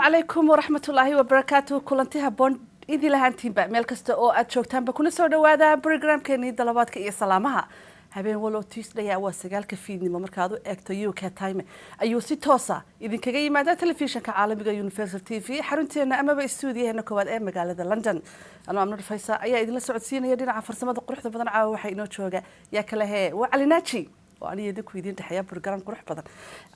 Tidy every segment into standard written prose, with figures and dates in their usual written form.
عليكم ورحمة الله وبركاته كلنتها بون إذا لهانتين بقى ميل كستا أو أتشوكتان بكون سودا وهذا برنامج كني دلوقتي كي سلامها habeen walow Tuesday waa 9 fiidnimo markaad u eegto UK time ayuu si toos ah idinkaga yimaada telefishinka caalamiga Universal TV xarunteena amaba stuudiyaheena koowaad ee magaalada London anoo amno Faysa ayaa idin la socodsiinaya dhinaca farsamada quruxda badan caawa waxa inoo jooga yaa kale waa Calinaaji وأنا يدك ويدين تحيا برنامج قروح بدن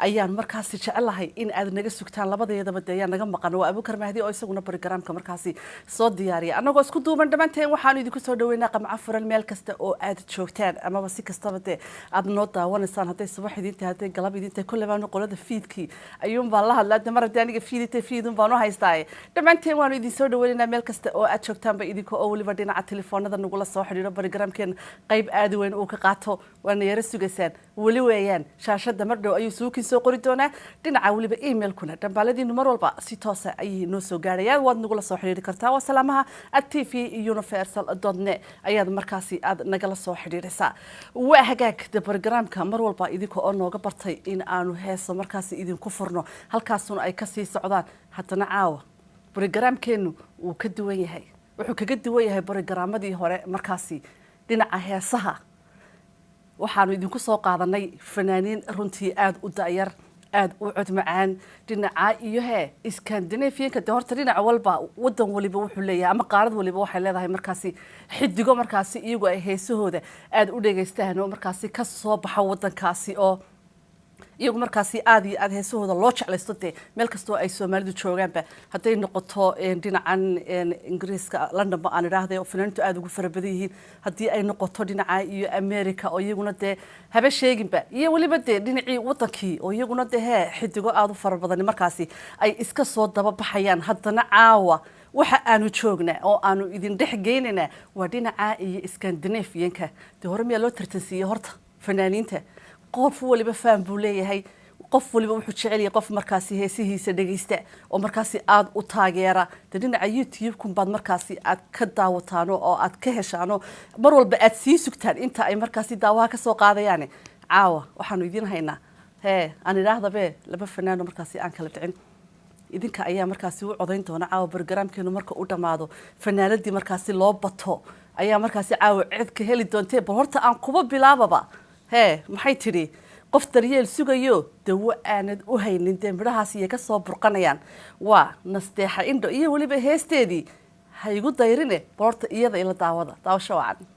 أيام مركز تجعلها إن أذ نجس سكتان لبض يدا بدي أنا جنب قنوة أبو كرم هذه أيسا ونا برنامج كمركزي صوت دياري أنا قص كدو من دمنتين وحاني ديكو سودوينا قم عفر المال كست أو أذ تشوكتان أما بس كستبدي أذ نوتا ونسان هذا الصباح دين هذا قلب دين كل ما نقول هذا فيدكي أيوم بالله لا دمر داني فيدي تفيدون بانو هايستاي دمنتين وانو يدي سودوينا مال كست أو أذ تشوكتان بيديكو أول بدينا على التليفون هذا نقول الصباح دين برنامج كان قيب أدوين أو كقاطو وأنا يرسو جسان wali weeyaan shaashada mardhow ayuu suuqii soo qori doonaa dhinaca waliba email-kuna dambaaladiinu mar walba si toos ah ay noo soo gaarayaan waad nagu la soo xiriiri kartaa waa salaamaha @tvuniversal.net ayaad markaasi aad nagala soo xiriiraysaa waa hagaagda barnaamijka mar walba idinka oo nooga bartay in aanu heeso markaasi idinku furno halkaasuna ay ka sii socdaan haddana caawa barnaamijkeenu uu ka duwan yahay wuxuu kaga duwan yahay barnaamijyadii hore markaasi dhinaca heesaha waxaanu idinku soo qaadanay fanaaniin runtii aad u daayar aad u cod macaan dhinaca iyo Scandinavian-ka horta dhinaca walba wadan waliba wuxuu leeyahay ama qaarad waliba waxay leedahay markaasi xidigo markaasi iyagu ay heesahooda aad u dhageystaan oo markaasi ka soo baxa wadankaasi oo iyagu markaasi aad iyo aad heesahooda loo jeclaysto meel kastoo ay Soomaalidu joogaanba haday noqoto dhinacan Ingiriiska London ba aan iraahday oo fanaaniintu aad ugu farabadan yihiin hadii ay noqoto dhinaca iyo America oo iyaguna haba sheeginba iyo waliba dhinacii wadankii oo iyaguna xidigo aad u farabadan markaasi ay iska soo daba baxayaan haddana caawa waxa aanu joognaa oo aanu idin dhaxgeynina waa dhinaca iyo Scandinavian-ka hore miyaa loo tartansiiyay horta fanaaniinta qof waliba faan buu leeyahay qof waliba wuxuu jecel yahay qof markaasi heesihiisa dhageysta oo markaasi aad u taageera dhinaca YouTube-kun baad markaasi aad ka daawataan oo aad ka heshaan mar walba aad sii sugtaan inta ay markaasi daawaha ka soo qaadayaan caawa waxaanu idin haynaa aan iraahdabe laba fanaan markaasi aan kala dhicin idinka ayaa markaasi u codayn doona caawa barnaamijkeenu marka uu dhamaado fanaanadii markaasi loo bato ayaa markaasi caawa cid ka heli doontay bal horta aan kuba bilaababa maxay tiri qof daryeel sugayo dawo aanad u haynin midhahaas iyo ka soo burqanayaan waa nasteexa indho iyo waliba heesteedii ha igu dayrine boorta iyada ila daawasho wacan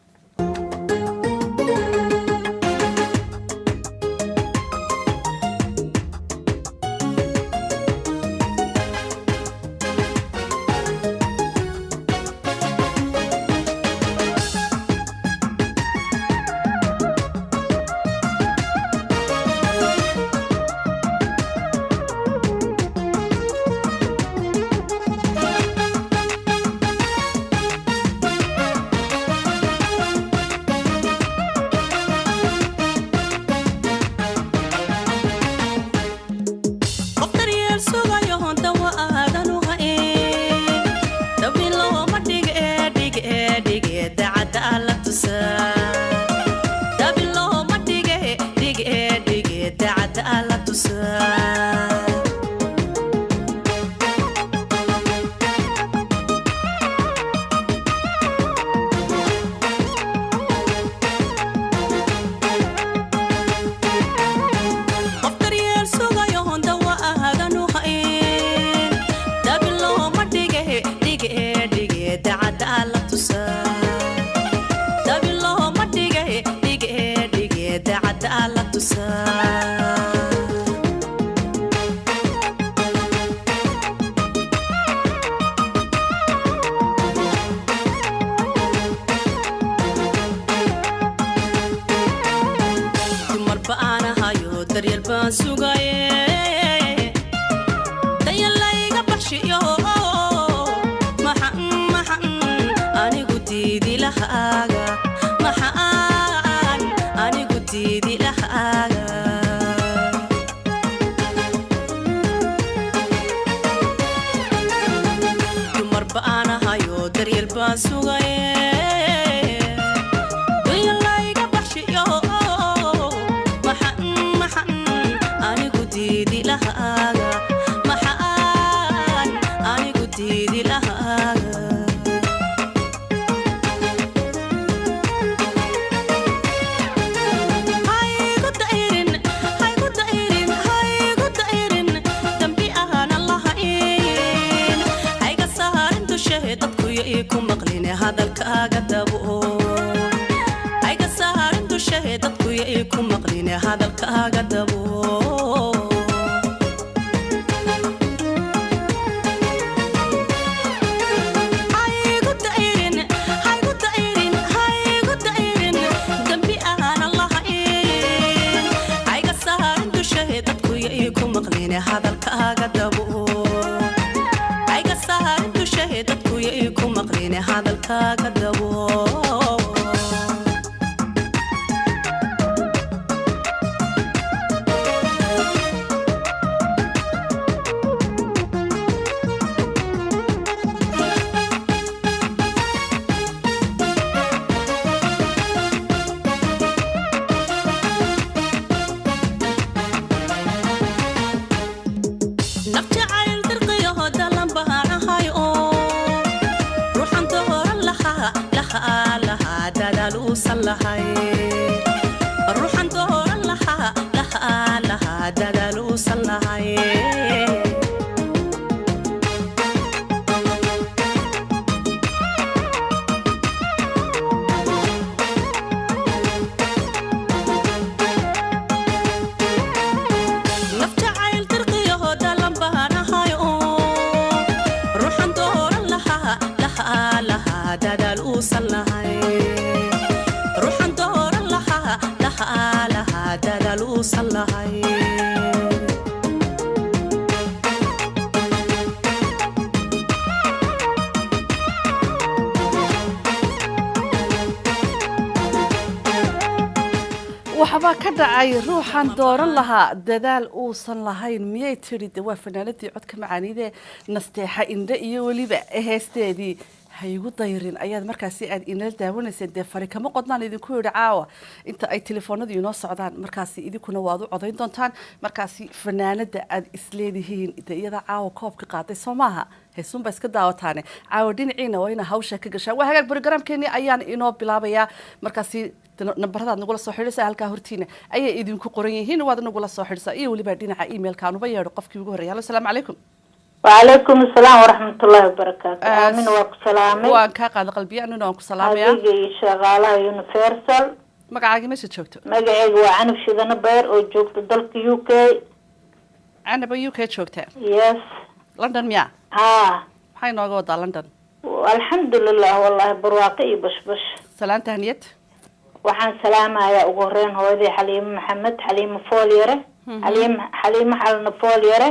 يكون مقلين هذا الكاغدبو أيق سهر انتو شهدتكو يكون مقلين هذا الكاغدبو هذا الكاغدبو أي قصها انتو شهدتكو يكون مقلين هذا الكاغدبو الروح انتور لها لها لها دلالو صلهاي نفت عيل ترقيه دلم بهانا هاي روح انتور لها لها لها دلالو صلهاي لها دلالو صلهاي waxba ka dhacay ruuxan dooran lahaa dadaal uusan lahayn miyay tiri dawaa fanaanadii codka macaanide nasteexa indha iyo waliba heesteedii haygu dayrin ayaad markaasi aad inala daawanayseen dee fari kama qodnaan idinku yidhi caawa inta ay telefoonadu inoo socdaan markaasi idinkuna waad u codayn doontaan markaasi fanaanada aad isleedihiin de iyada caawa koobka qaaday soo maaha heesuun baa iska daawataane caawa dhinaciina waa ina hawsha ka gashaan waa hagaag brogramkeennii ayaan inoo bilaabayaa markaasi nambaradaad nagula soo xidhisa halkaa hortiina ayay idinku qoran yihiin waad nagula soo xidhisa iyo weliba dhinaca emailka anuba yeedho qofkii ugu horreeya hallo asalaamu calaykum وعليكم السلام ورحمة الله وبركاته آمين وسلامي وان كاقاد قلبي أنو نوانكو سلامي هذه شغالة يونيفرسال مقعاقي ماشي تشوكتو مقعاقي وعنف شدنا بير وجوكت دلك يوكي أنا بيوكي تشوكتا يس لندن ميا حي نوغو وضع لندن والحمد لله والله برواقي بش سلام تهنيت وحان سلامة يا أغورين هو ذي حليم محمد حليم فوليري حليم حلنا فوليري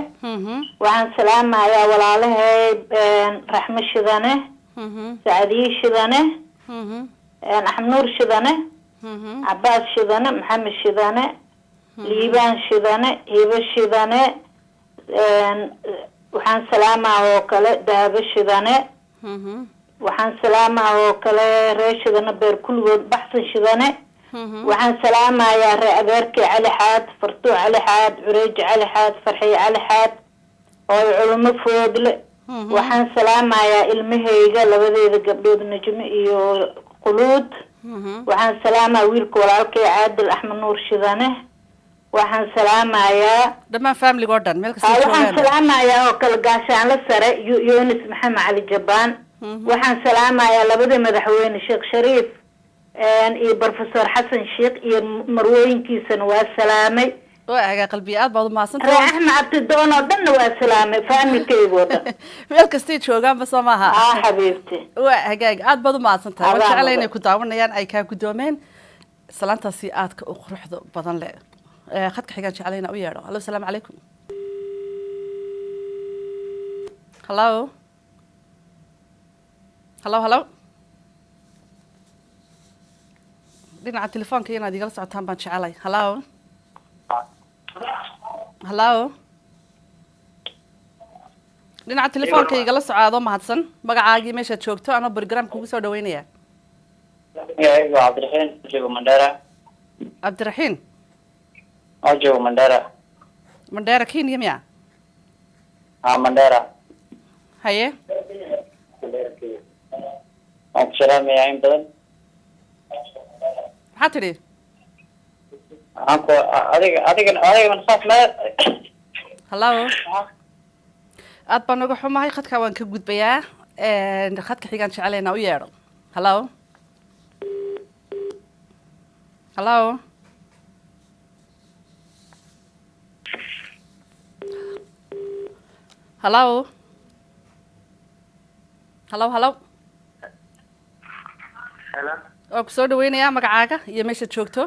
وعن سلامة يا ولاله رحمة شذانه سعدي شذانه أحمد نور شذانه عباس شذانه محمد شذانه ليبان شذانه هيبة شذانه وحان سلامة وكلا دهب شذانه وحان سلامة وكلا ريش شذانه بير كل بحث شذانه وحان سلامة يا رأبركي علي حاد فرطو علي حاد عريج علي حاد فرحي علي حاد وعلم فودل وحان سلامة يا المهيجة لبدي قبلود نجم إيو قلود وحان سلامة ويلكو والعالكي عادل أحمد نور شذانه وحان سلامة يا دمان فاملي جوردن ملك وحان سلامة يا وكل قاسان لسرة يونس محمد علي جبان وحان سلامة يا لبدي مدحوين الشيخ شريف iyo professor xasan sheekh iyo marwooyinkiisana waa salaamay waa qalbi aad baad u maasantahay Axmed Abdidoon oo dhan waa salaamay familkeygooda meel kasta joogaan ba Soomaha xabiibti waa hagaag aad baad u maasantahay waxa jecel inay ku daawanayaan ay ka gudoomeen salaantaasi aadka u quruxda badan leh khadka xigaan jecelayna u yeedho hallo assalaamu calaykum hello hello hello dhinaca telefoonka inaad igala socotaan baan jecelay hello hello dhinaca telefoonka igala socaado mahadsan magacaagii meeshaad joogto anoo barogramka ugu soo dhaweynaya cabdiraxiin joogo mandheera cabdiraxiin oo joogo mandheera mandheera kenya miya mandheera haye waan ku salaamayaa in badan maxaa tidhi adiga saas ma hello aad baan uga xumahay khadkaa waan ka gudbayaa khadka xigaan jecelaynaa u yeedho hallo hallo hallo hallo hallo oo ku soo dhaweynayaa magacaaga iyo meesha joogto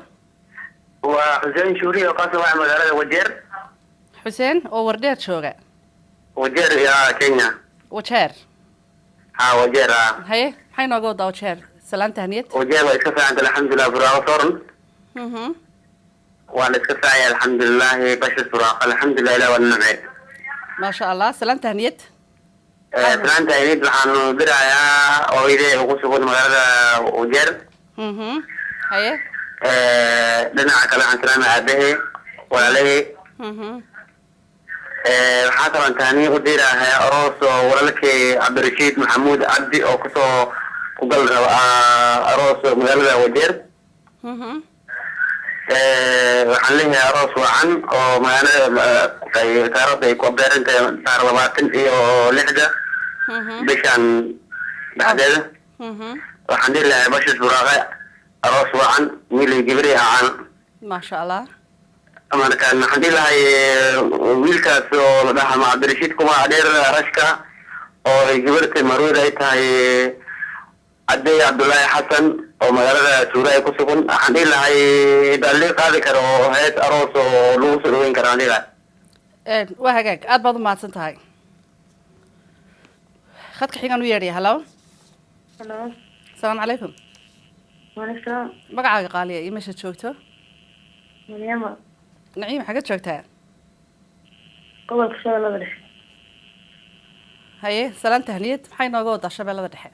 waa xuseen shuuri oo ka soo baxay magaalada Wajeer xuseen oo wardheer jooga Wajeer ya Kenya wajeer Wajeer haye maxay nooga wadaa wajeer salaanta haniyad Wajeer waa iska fiican alxamdulillah buraaqa sooran waa la iska fiican alxamdulillah bashir buraaqa alxamdulillah ila wal nimce ma sha Allah salaanta haniyad salaanta haniyad waxaan dirayaa oo idee ugu sugan magaalada Wajeer haye dhinaca kale aan salaamayaa aabahe walaalay waxaa kaloo taani u dirayaa aroos oo walaalkay Cabdirashiid Maxamuud Cabdi oo kusoo ku gal raba aroos magaalada Wajeer waxaan leeyahay aroos wacan oo magaalada taariikhda ay ku beerantahay taariikh 26 bishan dhexdeeda waxaan leeyahay bashir buraaqa aroos wacan wiil gibri aan ma sha Allah markaan waxaan leeyahay wiilkaas oo la dhahaa Cabdirashiid kuma adeer rashka oo gibirta maruud ay tahay Adey Abdullahi Xasan oo magaalada Tuuray ku sugan waxaan leeyahay dalli qaadi karo hees aroos oo lagu soo dhaweyn karo aniga waa hagaag aad baad u mahadsan tahay khadka xigaan u yeedhay hallo Hello. Assalaamu calaykum Waalaikum. magacaaga qaaliya iyo meesha joogto Maryama. naciim xagga joogtaa Gobolka Shabeellada Dhexe. haye salaanta haniyad maxay nooga wadaa Shabeellada Dhexe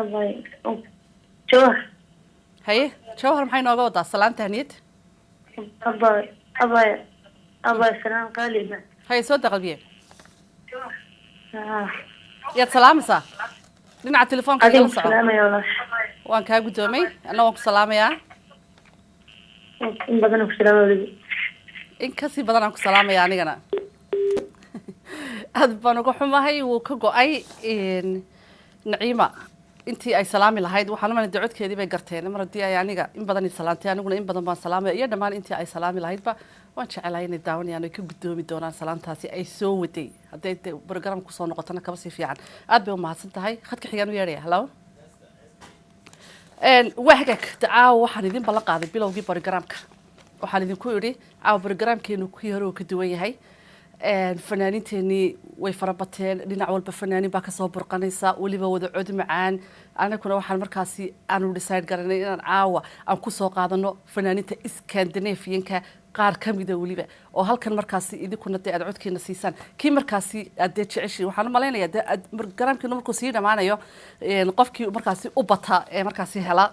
Abay. Jawhar. haye jawhar maxay nooga wadaa salaanta haniyad Abay. Abay. Abay salaam qaaliba. haye soo daqalbiye Ah. yaad salaamaysaa dhinaca telefoonka Adiga igala soco salaamaya walaal. waan kaa guddoomay anna waan ku salaamayaa In badan ku salaamay. in kasii badan aan ku salaamaya anigana aad baan uga xumahay wuu ka go-ay naciima intii ay salaami lahayd waxaan umana dacodkeedii bay garteen mar haddii ay aniga in badan i salaantay aniguna in badan baan salaamaya iyo dhammaan intii ay salaami lahaydba waan jecelahay inay daawanayaan ay ka guddoomi doonaan salaantaasi ay soo waday hadday program kusoo noqotona kaba sii fiican aad bay u mahadsan tahay khadka xigaan u yeedhaya hallo waa hagaag caawa waxaan idin ballan qaaday bilowgii barogaraamka waxaan idinku idhi caawa barogaraamkeenu kii hore uu ka duwan yahay fanaaniinteenii way farabateen dhinac walba fanaanin baa kasoo burqanaysa weliba wada cod macaan anaguna waxaan markaasi aanu decide garanay inaan caawa aan kusoo qaadano fanaaniinta Scandinavianka qaar ka mida weliba oo halkan markaasi idinkuna dee aad codkeena siisaan kii markaasi aad dee jeceshiin waxaan u malaynayaa dee barogaraamkeenu markuu sii dhammaanayo qofkii markaasi u bata ee markaasi hela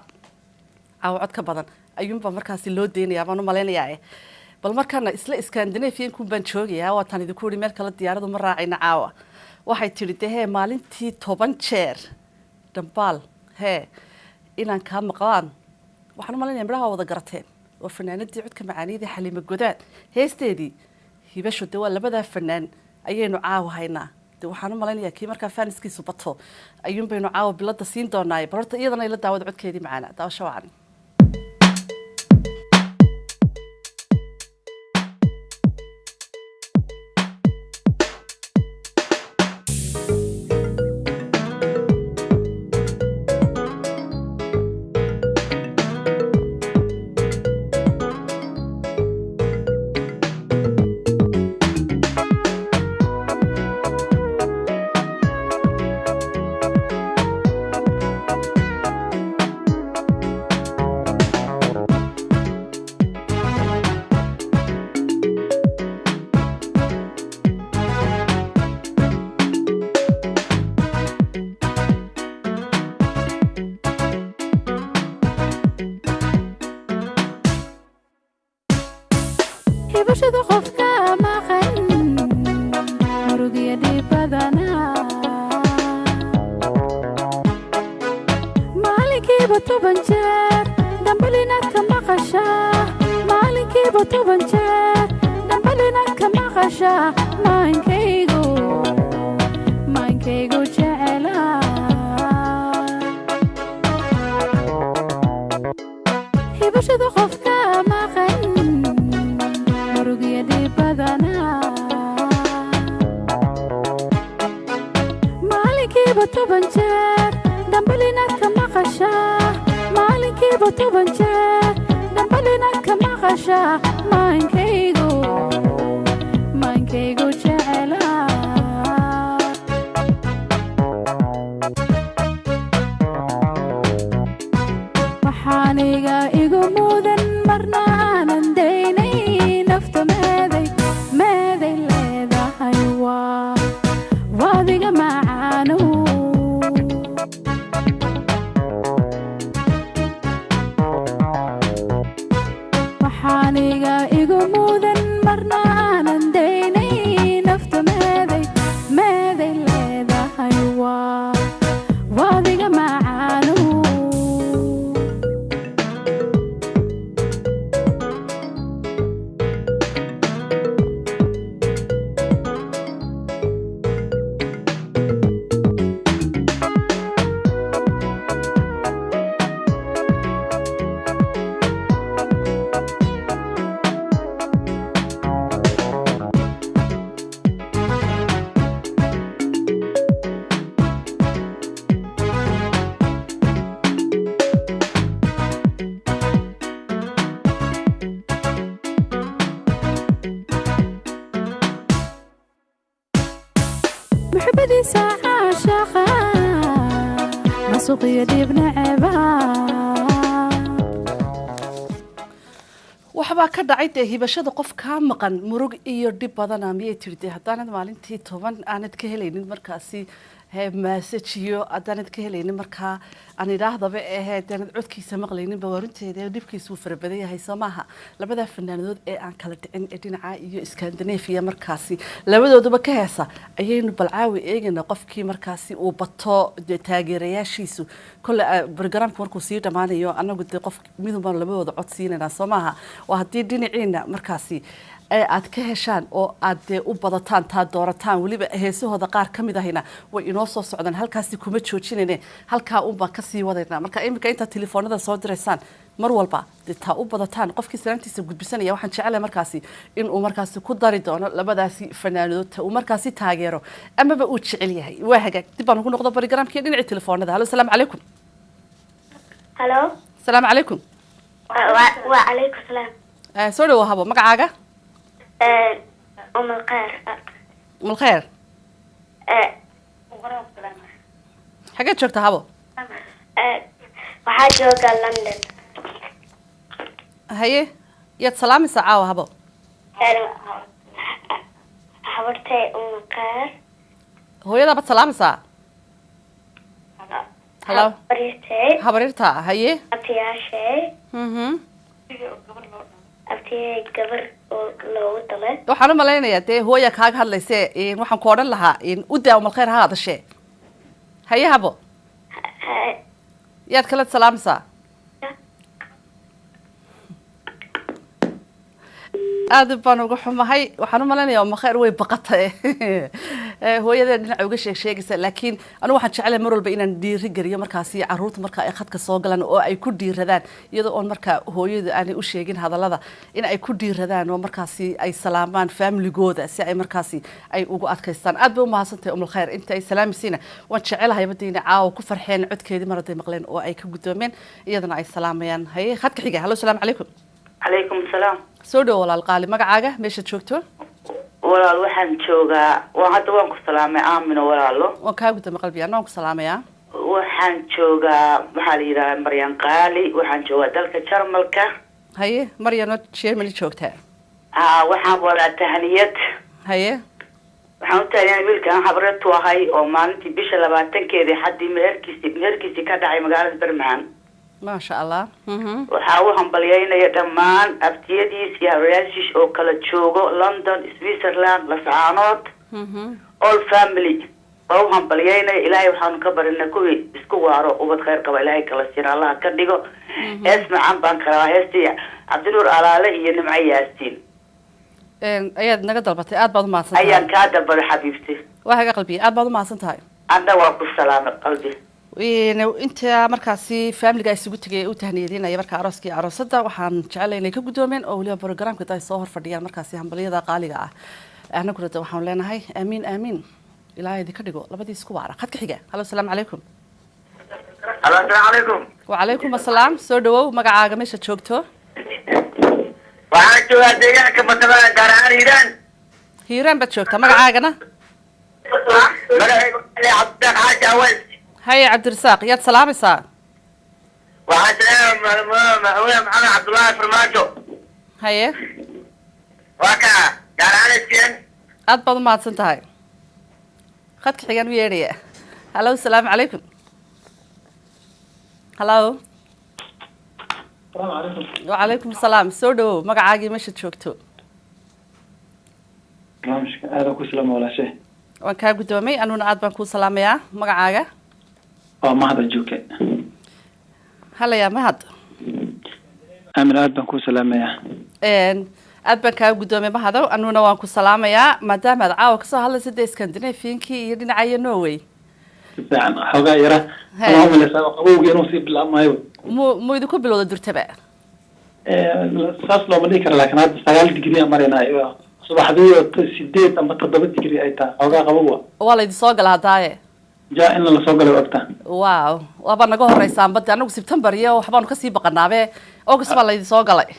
caawa cod ka badan ayuunbaa markaasi loo deynayaa baan u malaynayaa bal markaana isla Scandinavian-ku baan joogayaa waataan idinku yidhi meel kale diyaaradu ma raacayna caawa waxay tidhi dee maalintii 10 jeer dambaal inaan kaa maqlaan waxaan u malaynayaa midhaha wada garateen oo fanaanadii codka macaaniyadii Xaliimo Godaan heesteedii hibasho dee waa labadaa fanaan ayaynu caawa haynaa dee waxaan u malaynayaa kii markaa faaniskiisu bato ayuun baynu caawa bilada siin doonaaye bal horta iyadana ila daawada codkeedii macaana daawasho wacan hibashada qofka maqan murugyadii badanaa maalinkiiba 10 jeer dambalinaad ka maqashaa maalinkiiba 10 jeer dambalinaad ka maqashaa maankaygu jecel maalinkiiba 10 jeer dambalinaad ka maqashaa maalinkiiba 10 jeer dambalinaad ka maqashaa maankaygu jecelaa waxaaniga igu mudan marna aanan daynay nafta meeday leedahay waadiga macaano waxaaniga igu mudan marna aanan daynay nafta meeday leedahay waadiga macaano محبديسا عاشقا مسوقي ديبنا عبا waxbaa ka dhacay dee hibashada qof kaa maqan murug iyo dhib badana miyay tirtay haddaanad maalintii 10 aanad ka helaynin markaasi maasajiyo haddaanad ka helaynin markaa aan idhaahdaba haddaanad codkiisa maqlaynin bawaarinteeda dhibkiisu uu farabadan yahay soo maaha labada fanaanadood ee aan kala dhicin ee dhinaca iyo Scandinavia markaasi labadooduba ka heesa ayaynu balcaawi eegana qofkii markaasi uu bato taageerayaashiisu kole barnaamijku markuu sii dhamaanayo anagu dee qof miduma labadooda cod siinayna soo maaha waa haddii dhinaciina markaasi aad ka heshaan oo aad u badataan taa doorataan waliba heesahooda qaar ka mid ahina way inoo soo socdaan halkaasi kuma joojinayne halkaa unbaan ka sii wadaynaa marka iminka intaad telefoonada soo diraysaan mar walba taa u badataan qofkii salaantiisa gudbisanaya waxaan jecelahay markaasi inuu markaasi ku dari doono labadaasi fanaanadood uu markaasi taageero amaba uu jecel yahay waa hagaag dib baan ugu noqdo barnaamijkii dhinaca telefoonada halo salaamu calaykum halo salaamu calaykum wa calaykum salaam soo dhawo habo magacaaga أم الخير الخير حاجات شوكتها هابو waxaa jooga London haye yaad salaamaysaa caawa habo habartay Umm Khayr hooyada baad salaamaysaa hello habarirta haye abtiyaashay abtiyay gabar oo loogu dalay waxaan u malaynayaa dee hooya kaaga hadlayse waxaan ku odhan lahaa u daa Umm Khayr ha hadashe haye habo yaad kala salaamaysaa aad baan uga xumahay waxaan u malaynayaa Umm Khayr way baqatay hooyada dhinaca uga sheegaysa laakiin anu waxaan jecelahay mar walba inaan dhiiri geliyo markaasi caruurta marka ay khadka soo galaan oo ay ku dhiiradaan iyadoo on marka hooyada aanay u sheegin hadallada in ay ku dhiiradaan oo markaasi ay salaamaan familygooda si ay markaasi ay ugu adkaystaan aad bay u mahadsantahay Umm Khayr inta ay salaamisiina waan jecelahay madiina caawa ku farxeen codkeedii mar haday maqleen oo ay ka gudoomeen iyadana ay salaamayaan haye khadka xiga halo salaamu calaykum عليكم السلام soo dhawo walaal qaali magacaaga meesha joogto walaal waxaan joogaa hadda waan ku salaamay aamino walaalo waan kaa gudama qalbiga anaan ku salaamayaa waxaan joogaa waxaa la yidhaahdaa maryan qaali waxaan joogaa dalka jarmalka haye maryano Germany joogtaa waxaan wadaa tahniyad haye waxaan u tahniyay wiilkaan habreetu ahay oo maalintii bisha 20keedii xaddii meherkiisii ka dhacay magaalada Birmingham ما شاء الله waxaa u hambalyeynaya dhammaan abtiyadiis iyo hareerihiis oo kala joogo London, Switzerland, Lascaanood all family oo u hambalyeynaya ilaahay waxaan ka barinaa kuwii isku waaro ubad khayr qaba ilaahay kala siin Allah ka dhigo ismacaan baan kala heestii Cabdinuur Alaale iyo Nimco Yaasiin ayaad naga dalbatay aad baad u mahadsantahay ayaan ka dalbaday xabiibti waa haga qalbiga aad baad u mahadsantahay anda waa ku salaamay qalbi inta markaasi family-ga isugu tagay u tahniyadeenaya marka arooskii aroosada waxaan jecelahay inay ka gudoomeen oo waliba programka ay soo hor fadhiyaan markaasi hambaliyada qaaliga ah anaguna waxaan leenahay amiin amiin ilaahay idinka dhigo labadii isku waara khadka xiga halo asalaamu calaykum السلام عليكم wacalaykum asalaam soo dhawow magacaaga meesha joogto waxaan joogaa deegaanka matalada gaar ahaan hiiraan hiiraan baad joogtaa magacaagana magacaygu ali cabdiraaq xaaji aweys haye cabdirasaaq yaad salaamaysaa waxaan salaama madaxweyne maxamed cabdullaahi farmaajo haye waa kaa gaar ahaan iskeen aad baad u mahadsan tahay khadka xigaan u yeedhaya halo asalaamu calaykum halo السلام عليكم wacalaykum asalaam soo dhawow magacaagii meesha joogto برنامجك هذا كسلام ولا شيء waan kaa guddoomay anuna aad baan kuu salaamayaa magacaaga ما هذا جوكي halayaa mahad أمين أدبا كسلام يا aad baan kaa guddoomay mahadow anuna waan ku salaamayaa maadaama aad caawa kasoo hadlaysa dee Scandinavian-kii iyo dhinaca Norway فعلا حوجا يرى هاي. أنا هم اللي سبق أبوه جنوب سيب لا ما يو mu idinku bilowda durtaba ساس لو مديك لكن هذا سجال دقيقة مرينا أيوة صباح ذي سديت أما تضبط دقيقة أيتا حوجا قبوة waa la idin soo gala hadaaye جاء إن الله سوق له وقتها waaw waaba naga horeysaan badda anagu September iyo waxbaanu kasii baqanaabe August baa la idin soo galay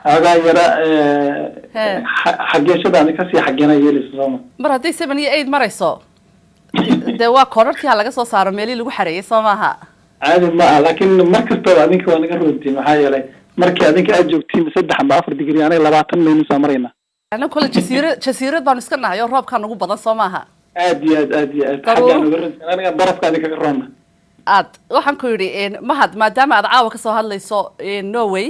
حوجا يرى هاي. حاجة شده أنا كسي حاجنا يلي سوما mar haddii 7 iyo 8 marayso dee waa korarkii laga soo saaro meelii lagu xareeyay soo maaha عادي ما لكن مركز طبعا أنك وأنا قررتي محايا لي مركز أنك أجوكتي مسدح ما أفر دقيقة أنا لبعتن من سامرينا anagu kale jasiirad baanu iska nahay oo roobkaan ugu badan soo maaha aad xagga aan uga aniga barafka adiga ka roona aad waxaan ku yidhi mahad maadaama aad caawa kasoo hadlayso Norway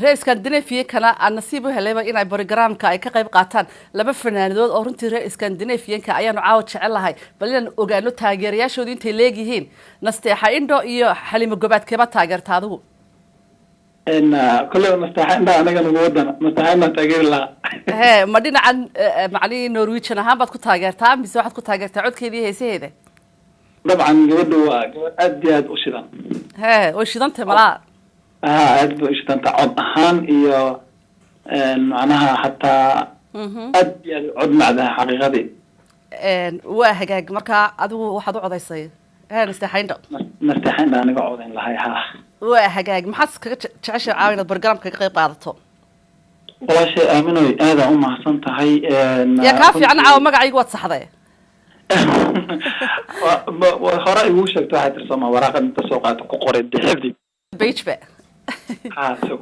reer Scandinavian-kana aan nasiib u helayba inay programka ay ka qayb qaataan laba fanaanadood oo runtii reer Scandinavian-ka ayaanu caawa jecelahay bal inaan ogaano taageerayaashooda intay leeyihiin nasteexa indho iyo xalimo gobaadkeeba taageerta adigu إن كل مستحيل أنا جنب ودنا مستحيل نتاجر لا hee ma dhinacan macnihii Norwegian ahaan baad ku taageertaa mise waxaad ku taageertaa codkeedii heesaheeda طبعا جود أدي أشيدا hee way shidantay malaa أدي أشيدا تعود أهان إيو معناها حتى أدي عد مع ذا حقيقة دي waa hagaag markaa adigu waxaad u codaysay hee nasteexa indho مستحيل أنا قاعدين لهاي ها waa hagaag maxaad kaga jeceshay caawa inaad barnaamijka ka qayb qaadato ولا شيء آمنوا هذا أم حسن تهي yaa kaa fiican caawa magacayga waad saxday وهراء وشك واحد رسمه ورقة أنت سوقات كقرة دحفدي page ba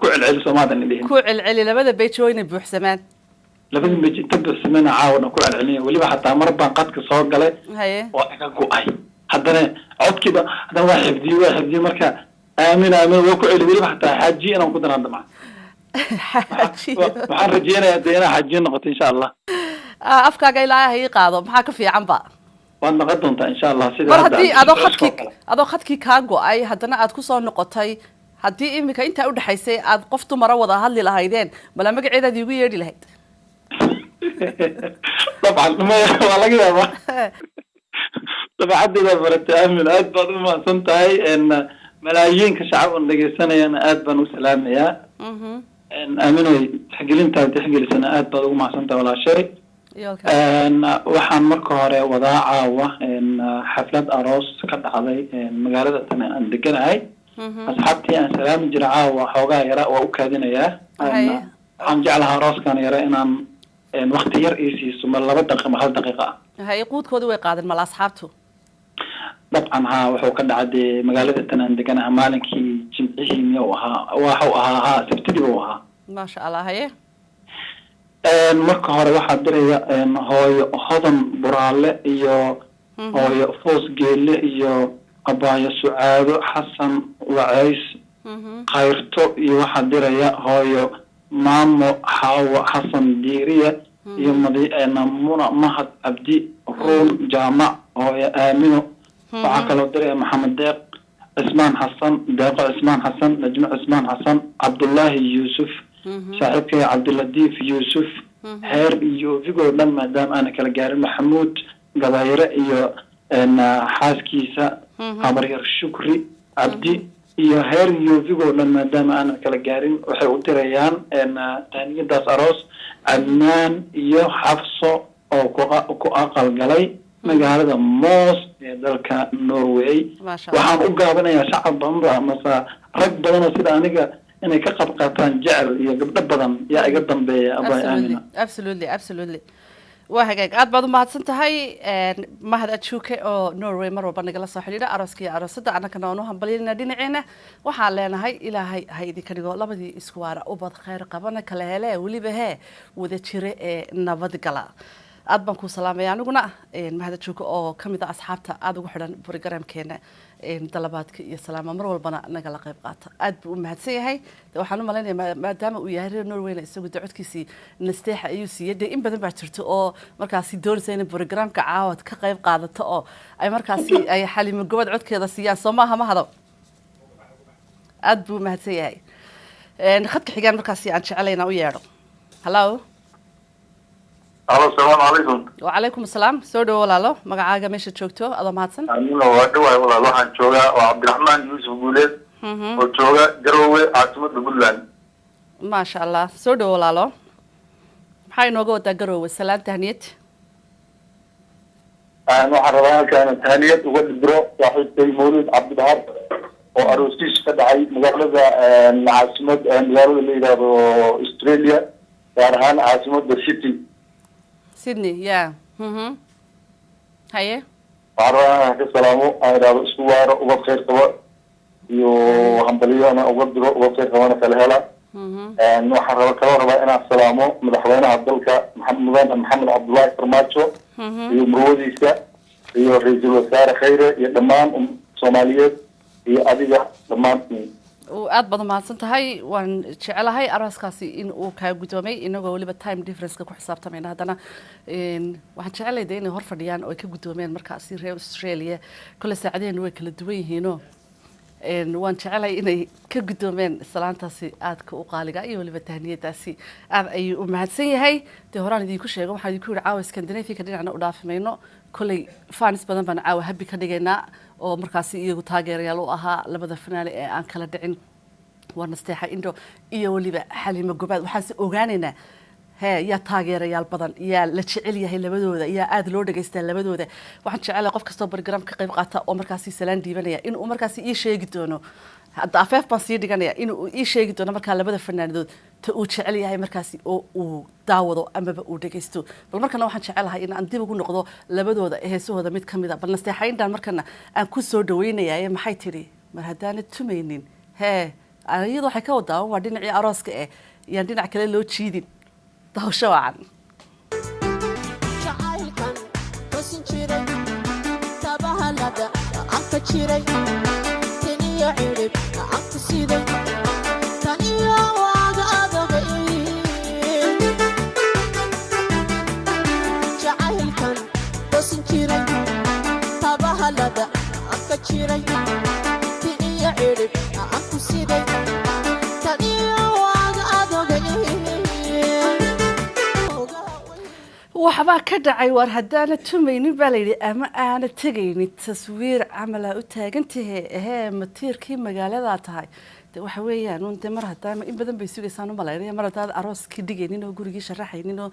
كل العيل سمادا اللي ku celceli labada page wayna buuxsamaan لابد بيجي تبدأ السمنة عاون كل العلمية واللي حتى مربى قد كسر قلة haye وأكو أي حتى عود كده هذا واحد دي مركا آمين وكل اللي حتى حاجي أنا وكنا عند معه waxaan rajeynayaa dee inaa xajiyo noqoto insha allah afkaaga ilaahay ha ii qaado maxaa ka fiican ba waad noqon doontaa insha allah sida mar haddii adoo khadkii kaa go-ay haddana aad kusoo noqotay haddii iminka intaa udhexaysay aad qof dumara wada hadli lahaydeen mala magaceedaad iigu yeedhi lahayd dabcan waa laga yaabaa dabeecaddeeda baratay aamin aad baad u mahadsan tahay malaayiinka shacab on dhegeysanayana aad baan u salaamayaa aaminoy tixgelintaad tixgelisana aad baad ugu mahadsan tahay walaashay waxaan marka hore wadaa caawa xaflad aroos ka dhacday magaalada tan aan deganahay asxaabtii aan salaami jira caawa xoogaa yara waa u kaadinayaa waxaan jeclahaa arooskan yara inaan wakti yar ii siiso ma 2 daqiiqo ma 1 daqiiqo ah haye quudkoodii way qaadeen mala asxaabtu dabcan haa wuxuu ka dhacday magaalada tan aan deganahay maalinkii jimcihii miyuu ahaa waxuu ahaa sabtidii buu ahaa maasha allah haye marka hore waxaa diraya hooyo hodan buraale iyo hooyo foos geelle iyo abaayo sucaado xasan wacays khayrto iyo waxaa diraya hooyo maamo xaawo xasan diiriya iyo muna mahad cabdi ruun jaamac hooyo aamino waxaa kaloo diraya maxamed deeq cismaan xasan deeqo cismaan xasan najmo cismaan xasan cabdullaahi yuusuf saaxiibkay cabdiladiif yuusuf heer iyo vigoo dhan maadaama aana kala gaarin maxamuud gabayre iyo xaaskiisa habaryar shukri cabdi iyo heer iyo vigoo dhan maadaama aanan kala gaarin waxay u dirayaan taaniyadaas aroos cadnaan iyo xafso oo ku aqal galay magaalada Moos ee dalka Norway waxaan u gaabanayaa shacab badan ama rag badan oo sida aniga inay ka qayb qaataan jecel iyo gabdho badan yaa iga dambeeya abay aamina absolutely waa hagaag aad baad u mahadsan tahay mahad ajuuke oo Norway mar walba nagala soo xiriira arooskii aroosada annagana waan u hambalyeynaa dhinaceena waxaan leenahay ilaahay ha idinka dhigo labadii isku waara ubad khayr qabana kala hele waliba wada jire ee nabad gala aad baan ku salaamay aniguna mahad ajuuke oo kamid ah asxaabta aad ugu xidhan programkeena dalabaadka iyo salaama mar walbana nagala qayb qaata aad buu u mahadsan yahay waxaan u maleynayaa maadaama uu yahay reer Norway isagu codkiisii nasteexa ayuu siiyay in badan baa jirto oo markaasi doonaysa in programka caawad ka qayb qaadato oo ay markaasi ay xalimo gobad codkeeda siiyaan Soomaha ma hado aad buu mahadsan yahay khadka xigaan markaasi aan jecelayna u yeedho hello السلام عليكم. وعليكم السلام. سودو ولاalo magacaaga meesha joogto adoo mahadsan. Anina waa dhawaay walaal waxaan joogaa waa Cabdiraxmaan Yuusuf Guuleed. oo jooga Garowe caasimada Puntland. Ma sha Allah. Sودو walaalo. maxay nooga wadaa Garowe salaan tahniyad. waxaan rabaa inaan tahniyad uga dibro saaxiibtay Mawlid Cabdilahab oo arooskiis ka dhacay magaalada caasimada magaalada la yiraahdo Australia gaar ahaan caasimada Sydney. Sydney, yeah. Haye. Waxaan ka salaamo ayraado isku waaro uga khayr qabo iyo hambaliyana uga diro uga khayr qabana kala hela. waxaan rabaa inaan salaamo madaxweynaha dalka Maxamed Cabdullaahi Farmaajo iyo marwadiisa iyo ra'iisul wasaare Khayre iyo dhammaan Soomaaliyeed iyo adiga dhammaan aad badan mahadsan tahay waan jecelahay arooskaasi in uu ka gudoomay inagoo waliba time difference ku xisaabtamayna hadana waxaan jecelahay inay hor fadhiyaan oo ay ka gudoomeen markaasi reer Australia kala saacadeen way kala duwan yihiin waan jecelahay inay ka gudoomeen salaantaasi aadka u qaaliga iyo waliba tahniyadaasi aad ay u mahadsan yahay horaan idinku sheego waxaan idinku yiri caawa Scandinavia dhinacna u dhaafimayno kulay fans badan baan caawa happy ka dhigaynaa oo markaasi iyagu taageerayaal u ahaa labada finaale ee aan kala dhicin waa nasteexa indo iyo waliba xalimo gobaad waxaan si ogaanaynaa yaa taageerayaal badan yaa la jecel yahay labadooda yaa aad loo dhageystaa labadooda waxaan jecelahay qof kasta oo program ka qayb qaata oo markaasi salaan diibanaya in uu markaasi ii sheegi doono hadda afeef baan sii dhiganaya in uu ii sheegi doono markaa labada fanaanadood ta uu jecel yahay markaasi oo uu daawado amaba uu dhageysto bal markana waxaan jecelahay in aan dib ugu noqdo labadooda heesahooda mid kamid ah bal nasteexayntan markana aan ku soo dhaweynayaa maxay tiri mar hadaan tumaynin iyadoo waxay ka wadaa waa dhinacii arooska yaan dhinac kale loo jiidin dawsho wacan jacaylkan qosin jiray tabahalada anka jiray taniyo cirib anka siday taniyo waaga adagay jacaylkan qosin jiray tabahalada anka jiray taniyo cirib anka siday taniyo waaga adagay waxbaa ka dhacay war haddaana tumaynin baa layidhi ama aana tegaynin taswiir camala u taagantahe matiirkii magaaladaa tahay de waxa weeyaan de mar haddaama in badan bay sugaysaan u malaynaya mar haddaad arooskii dhigaynin oo gurigii sharaxaynin oo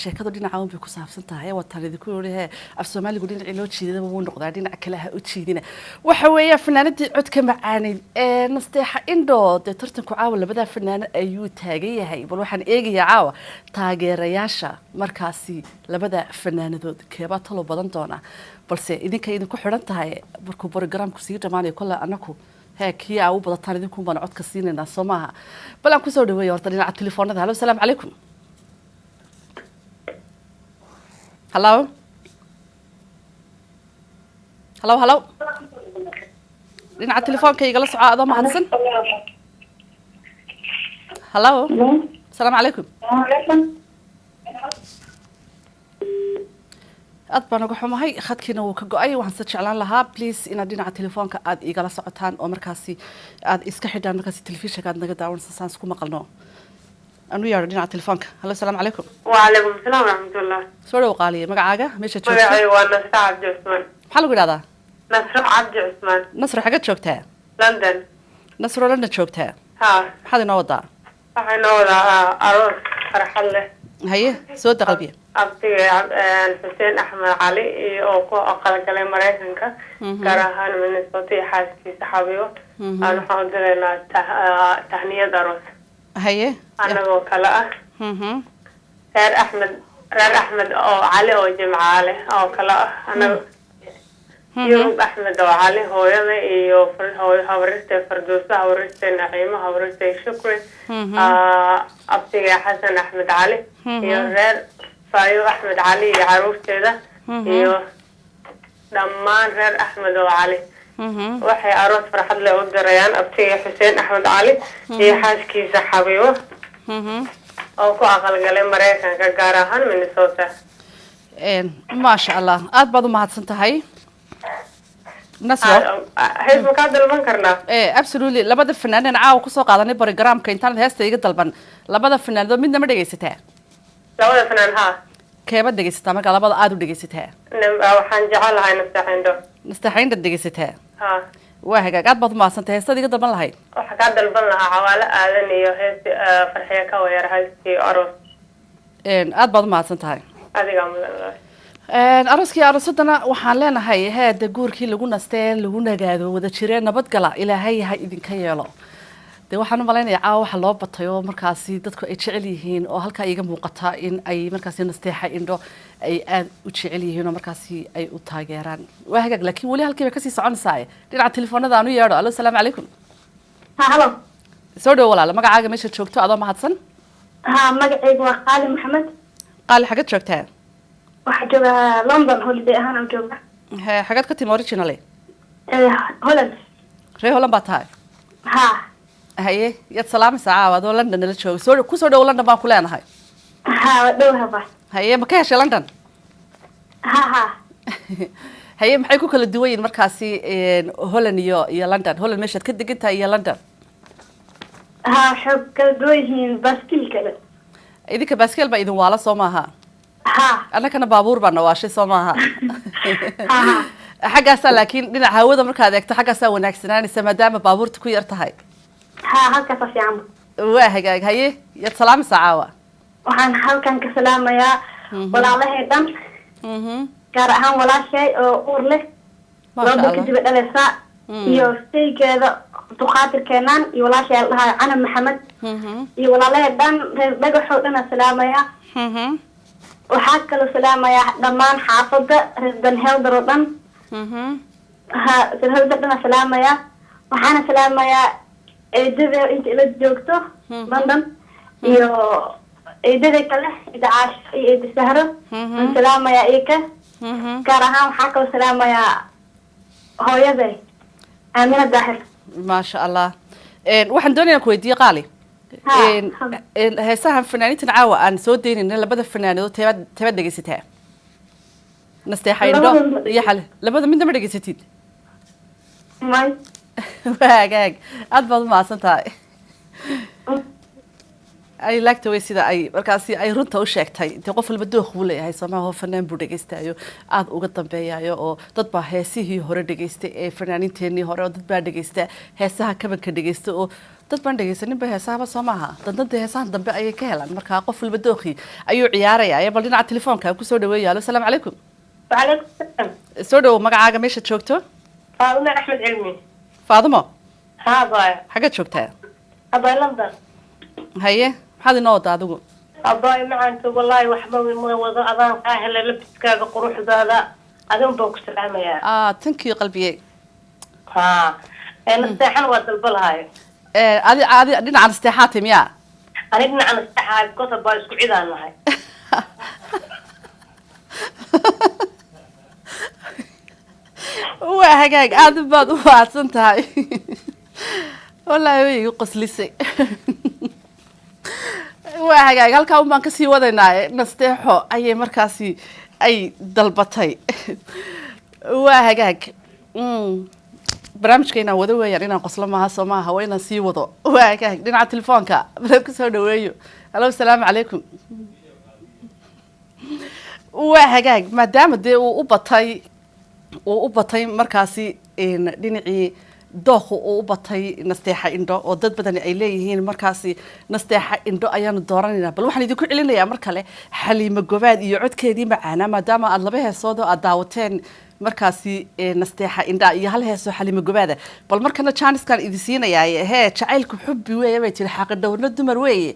sheekadu dhinaca un bay ku saabsan tahay wataan idinku yidhi af soomaaligu dhinacii loo jiidaba wuu noqdaa dhinac kale ha u jiidina waxa weeyaa fanaanadii codka macaaneyd ee nasteexa indho dee tartanku caawa labadaa fanaano ayuu taagan yahay bal waxaan eegayaa caawa taageerayaasha markaasi labada fanaanadood keebaa talo badan doona balse idinka idinku xidhan tahay markuu programku sii dhamaanayo kolle anaku kii aa u badataan idinku baan codka siinaynaa soo maaha bal aan kusoo dhaweeyo horta dhinaca telefoonada hallo asalaamu calaykum hallo hallo hallo dhinaca telefoonka igala soco adoo mahadsan hallo asalaamu calaykum aad baan uga xumahay khadkiina wuu ka go-ay waxaan se jeclaan lahaa please inaad dhinaca telefoonka aad igala socotaan oo markaasi aad iska xidhaan markaasi telefishinka aad naga daawanaysa saan isku maqalno anu yaadho dhinaca telefoonka hallo asalaamu calaykum وعليكم السلام ورحمة الله. soo dhow qaaliye magacaaga meesha joogta magacay waa Nasra Cabdi Cusmaan. maxaa lagu yidhahdaa Nasra Cabdi Cusmaan. nasro xagad joogtaa London. nasro London joogtaa ها. maxaad inoo wadaa waxay noo wadaa aroos farxad leh. haye soo daqalbiya abtiga xuseen axmed cali iyo oo ku aqalgalay maraykanka gaar ahaan minnesota iyo xaaskiisa xabiibo aan waxaan u diraynaa tahniyad aroos haye anagoo kale ah reer axmed oo cali oo jimcaale oo kale ah anaga yurub axmed oo cali hooyada iyo habaristay fardoosa habaristay naciimo habaristay shukri abtiga xasan axmed cali iyo reer faayo axmed cali iyo caruurteeda iyo dhammaan reer axmed oo cali waxay aroos farxad leh u dirayaan abtiga xuseen axmed cali iyo xaaskiisa xabiibo oo ku aqalgalay maraykanka gaar ahaan minnesota maasha allah aad baad u mahadsan tahay nasro hees ma kaa dalban karnaa absolutely labada fanaanin caawa kusoo qaadanay barogramka intaan heesta iga dalban labada fanaanidood midna ma dhegaysataa labada fanaan ha keeba dhegaysataa marka labada aada u dhegaysataa waxaan jecelahay nastaxindo nastaxiinda dhegaysataa ha waa hagaag aad baad u mahadsan tahay heestada iga dalban lahayd waxaa kaa dalban lahaa cawaalo aadan iyo heesti farxiya ka wayar heestii aroos aad baad u mahadsan tahay adigaa mudan arooskii aroosadana waxaan leenahay heeda guurkii lagu nastee lagu nagaado wada jireen nabadgala ilaahay ha idinka yeelo dee waxaan u malaynayaa caawa waxa loo batay oo markaasi dadku ay jecel yihiin oo halkaa iga muuqata in ay markaasi nasteexa indho ay aada u jecel yihiin oo markaasi ay u taageeraan waa hagaag laakiin weli halkii bay kasii soconaysaa dhinaca telefoonada aan u yeedho allo asalaamu calaykum halo soo dhowo walaalo magacaaga meesha joogto adoo mahadsan magacaygu waa qaali maxamed qaali xagad joogtaa waxaa joogaa london holiday ahaan aan jooga xagad ka timi originally holland ree holland baa tahay ha haye yaad salaamaysaa caawa adoo london nala jooga kusoo dhowo london baan ku leenahay ha waa dhowhaba haye ma ka heshay london ha haye maxay ku kala duwan yihin markaasi holland iyo london holland meeshaad ka degan tahay iyo london ha waxay kala duwan yihiin baaskiil kale idinka baaskeel baa idin waala soo maaha ha annagana baabuur baa nawaashay soo maaha xaggaasaa laakiin dhinaca hawada markaad eegto xaggaasaa wanaagsanaanaysa maadaama baabuurta ku yar tahay ha halkaasa fiican waa hagaag haye yaad salaamaysaa caawa waxaan halkan ka salaamayaa walaalahay dhan gaar ahaan walaashay oo uur leh looda kadiba dhaleysa iyo staygeeda duqaatirkeenaan iyo walaashay al dhahaa canab maxamed iyo walaalahay dhan reer dhagaxoo dhan aan salaamayaa waxaa kaloo salaamayaa dhammaan xaafada reer banhelder oo dhan banhelder dhan aan salaamayaa waxaana salaamayaa eedada inta ila joogto london iyo eedada kale ida caasho iyo eeda sahro aan salaamayaa ika gaar ahaan waxaa kaloo salaamayaa hooyaday aamina daahir maasha allah waxaan doonaya ku weydiiye qaali heesahan fanaaniintan caawa aan soo daynayna labada fanaanidood teebaad dhegaysataa nasteexa indho iyo xale labada midna ma dhegaysatid may waa hagaag aada baad u mahadsan tahay ay laagta way sida ay markaasi ay runta u sheegtay dee qof walba dooq buu leeyahay soomaaha fanaan buu dhegaystayo aada uga dambeeyayo oo dad baa heesihii hore dhegaystay ee fanaaniinteenii hore oo dad baa dhegaysta heesaha kabanka dhegaysta oo dad baan dhegaysaninba heesahaba soo maaha dandada heesahan dambe ayay ka helaan markaa qof walba dooqii ayuu ciyaaraya bal dhinaca telefoonka aan kusoo dhaweeyo alo asalaamu calaykum وعليكم السلام soo dhawo magacaaga meesha joogto فاطمة أحمد علمي faadimo ها باي xaggaad joogtaa أباي لندن haye maxaad inoo wadaa adigu أباي معك والله وحبا وضع أذان كاهل لبسك قروح ذا أذن بوك سلامة يا tankii qalbiyey ها أنا استحن وأدلبل هاي adi dhinaca nasteexaati miyaa أنا ابن عن استحال كتب باي سكعيد أنا هاي waa hagaag aada baad u mahadsan tahay wallaahi way igu qoslisay waa hagaag halkaa un baan kasii wadaynaa nasteexo ayay markaasi ay dalbatay waa hagaag barnaamijka inaan wado weeyaan inaan qoslo maaha soo maaha waa inaan sii wado waa hagaag dhinaca telefoonka bala kusoo dhaweeyo alo asalaamu calaykum waa hagaag maadaama dee uu u batay markaasi dhinacii dooqu uu batay nasteexa indho oo dad badan ay leeyihiin markaasi nasteexa indho ayaanu dooranayna bal waxaan idinku celinayaa mar kale Xaliimo Gobaad iyo codkeedii macaana maadaama aad laba heesood oo aad daawateen markaasi nasteexa indha iyo hal heeso Xaliimo Gobaad bal markana chance-kan idin siinayaa jacaylku xubbi weeye bay tiri xaq dhowrna dumar weeye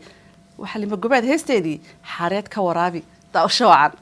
Xaliimo Gobaad heesteedii xareed ka waraabi daawasho wacan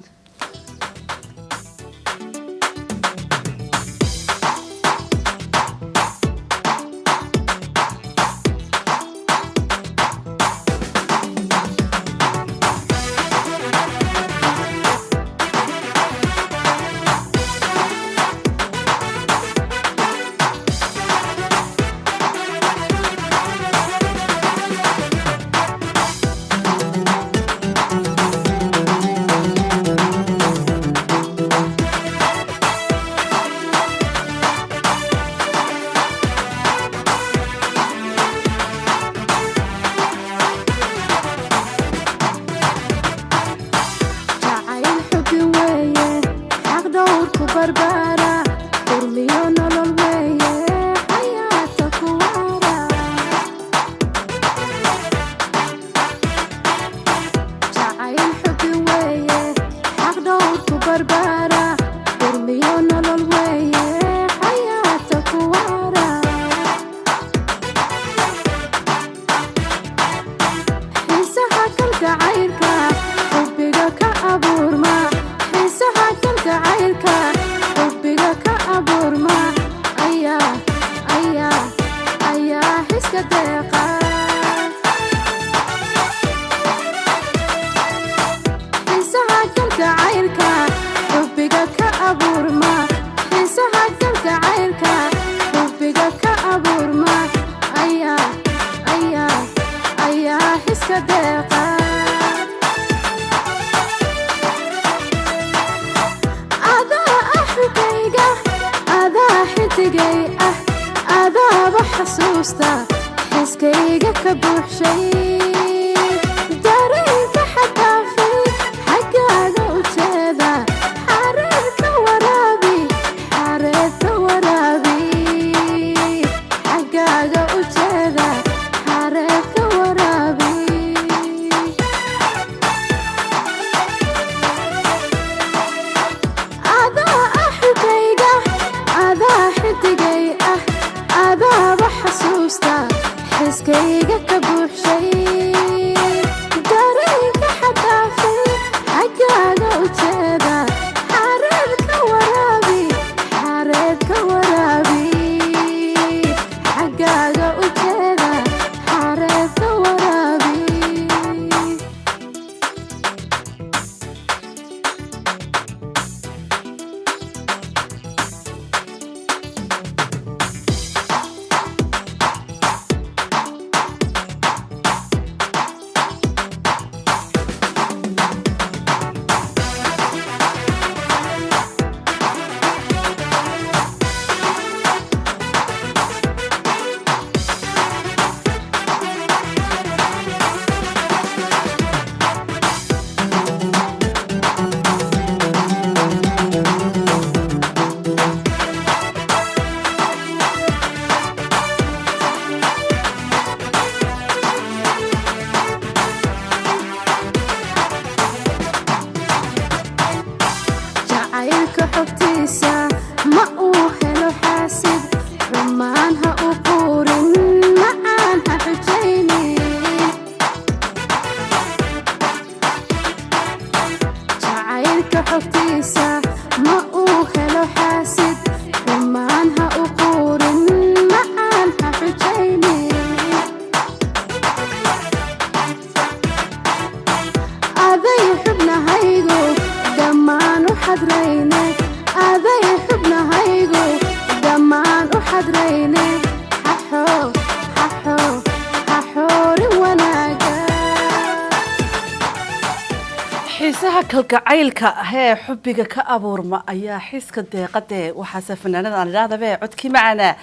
kalgacaylka hee xubbiga ka abuurma ayaa xiska deeqade waxaase fanaanada aan idhahdaba codkii macaana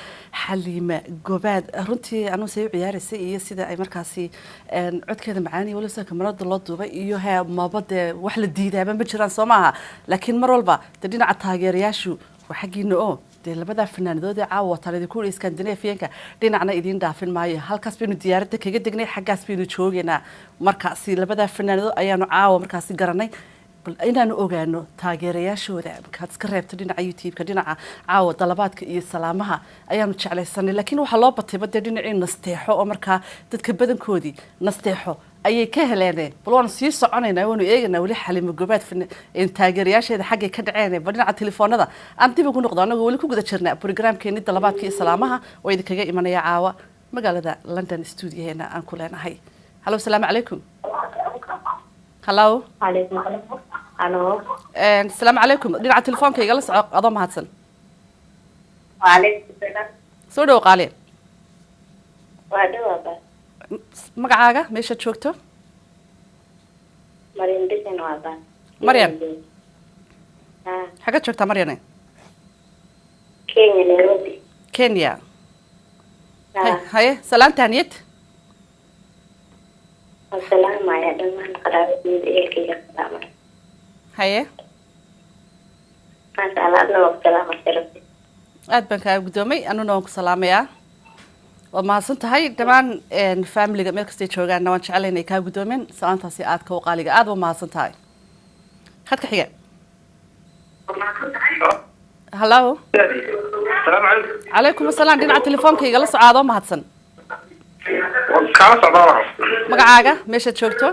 Xaliimo Gobaad runtii anuu say u ciyaaraysay iyo sida ay markaasi codkeeda macaani wala sida kamarada loo duubay iyo hee mabade wax la diidaaba ma jiraan Soomaha laakiin mar walba dhinaca taageerayaashu waxagiina oo dee labadaa fanaanadood ee caawa wataan idinku uri Scandinavianka dhinacna idin dhaafin maayo halkaas baynu diyaaradda kaga degnay xaggaas baynu joogaynaa markaasi labadaa fanaanadood ayaanu caawa markaasi garanay bal inaanu ogaano taageerayaashooda markaad iska reebto dhinaca YouTube-ka dhinaca caawa dalabaadka iyo salaamaha ayaanu jeclaysanay laakiin waxaa loo batay badda dhinacii nasteexo oo markaa dadka badankoodii nasteexo ayay ka heleen bal waanu sii soconaynaa waanu eegaynaa weli Xaliimo Gobaad taageerayaasheeda xaggay ka dhaceen bal dhinaca telefoonada aan dib ugu noqdo anagoo weli ku guda jirnaa barnaamijkeeni dalabaadka iyo salaamaha oo idinkaga imanaya caawa magaalada London studio-heena aan ku leenahay hallo salaamu calaykum hallo calaykum hallo salaamu calaykum dhinaca telefoonka igala soco adoo mahadsan waalaykum salaam soo dhow qaali waa dhawaaba magacaaga meesha joogto Mariam Desan waaba Mariam xagga joogtaa Mariam Kenya Nairobi Kenya haye salaanta niyad السلام يا دمان قرابة من إلك يا سلام haye ما شاء الله أنا والسلام عليكم aad baan kaa gudoomay anuna waan ku salaamayaa waad mahadsan tahay dhammaan familiga meel kastay joogaanna waan jecelahay inay kaa gudoomeen salaantaasi aadka u qaaliga aad waa mahadsan tahay khadka xiga hallo السلام عليكم calaykum asalaam dhinaca telefoonka igala socaadoo mahadsan كاس عبارة magacaaga meeshaad joogto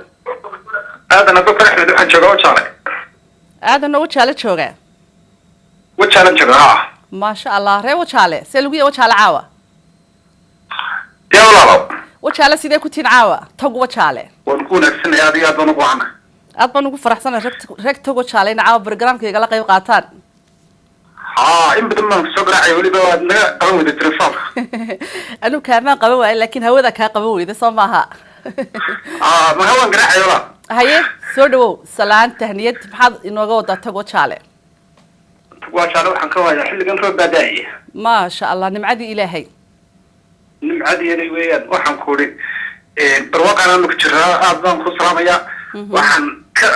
هذا أنا دكتور أحمد waxaan joogaa Wajaale aadan oo Wajaale jooga Wajaale joogaa maasha Allah ree Wajaale see lagu yahay Wajaale caawa yaa walaalo Wajaale sidee ku tiin caawa tag Wajaale waan ku wanaagsanay aad iyo aad baan ugu wacnaa aad baan ugu faraxsanahay rag tag Wajaale in caawa barnaamijka igala qayb qaataan in badan baan soo garaacay weliba waad naga qaban weyday telefoonka anu kaamaan qaban waayay laakiin hawada kaa qaban weyday soo maaha ma hawaan garaacay walaa haye soo dhawow salaan tahniyad maxaad inooga wadaa tag Wajaale Wajaale waxaan ka waayaa xilligan roob baa daayay maasha Allah nimcadii ilaahay nimcadii weeyaan waxaan ku uri barwaaqana ku jiraa aad baan ku salaamayaa waxaan ka